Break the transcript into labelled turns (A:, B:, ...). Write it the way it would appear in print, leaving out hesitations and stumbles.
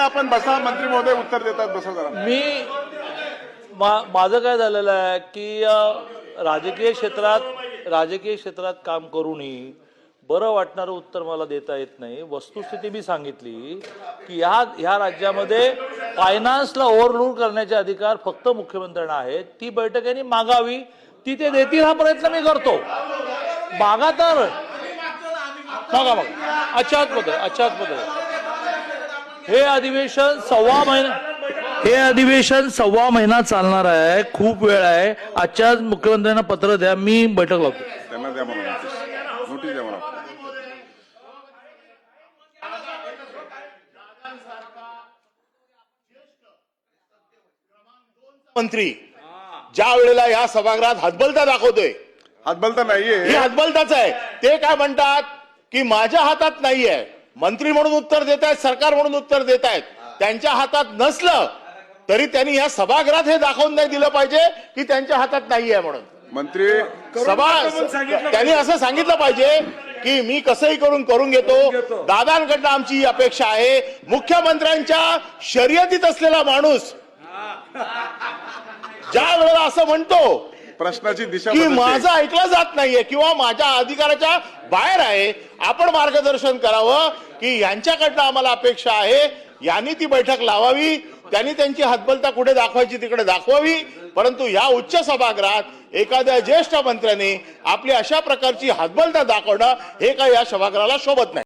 A: आपण बसा, मंत्री महोदय उत्तर देतात, बसा जरा.
B: माझं काय झालेलं आहे की राजकीय क्षेत्रात काम करूनही बरं वाटणारं उत्तर मला देता येत नाही. वस्तुस्थिती मी सांगितली की ह्या राज्यामध्ये फायनान्सला ओव्हरलूड करण्याचे अधिकार फक्त मुख्यमंत्र्यांना आहेत. ती बैठक यांनी मागावी, ती ते देतील हा प्रयत्न मी करतो. मागा तर मागा अच्छाच पद्धत हे अधिवेशन सव्वा महिना चालणार आहे. खूप वेळ आहे. आजच्याच मुख्यमंत्र्यांना पत्र द्या, मी बैठक लावतो.
A: त्यांना द्या मला नोटीस द्या मला.
C: मंत्री ज्या वेळेला या सभागृहात हतबलता दाखवतोय,
A: हातबलता नाहीये,
C: ही हतबलताच आहे. ते काय म्हणतात की माझ्या हातात नाहीये, मंत्री म्हणून उत्तर देत आहेत, सरकार म्हणून उत्तर देत आहेत. त्यांच्या हातात नसलं तरी त्यांनी या सभागृहात हे दाखवून नाही दिलं पाहिजे की त्यांच्या हातात नाहीये म्हणून.
A: मंत्री
C: त्यांनी असं सांगितलं पाहिजे की मी कसंही करून घेतो. दादांकडनं आमची ही अपेक्षा आहे. मुख्यमंत्र्यांच्या शर्यतीत असलेला माणूस ज्या वेळेला असं म्हणतो
A: प्रश्नाची दिशा
C: की
A: बदलते.
C: माझं ऐकलं जात नाहीये किंवा माझ्या अधिकाराच्या बाहेर आहे, आपण मार्गदर्शन करावं की यांच्याकडनं आम्हाला अपेक्षा आहे, यांनी ती बैठक लावावी, त्यांनी त्यांची हतबलता कुठे दाखवायची तिकडे दाखवावी. परंतु या उच्च सभागृहात एखाद्या ज्येष्ठ मंत्र्यांनी आपली अशा प्रकारची हतबलता दाखवणं हे काही या सभागृहाला शोभत नाही.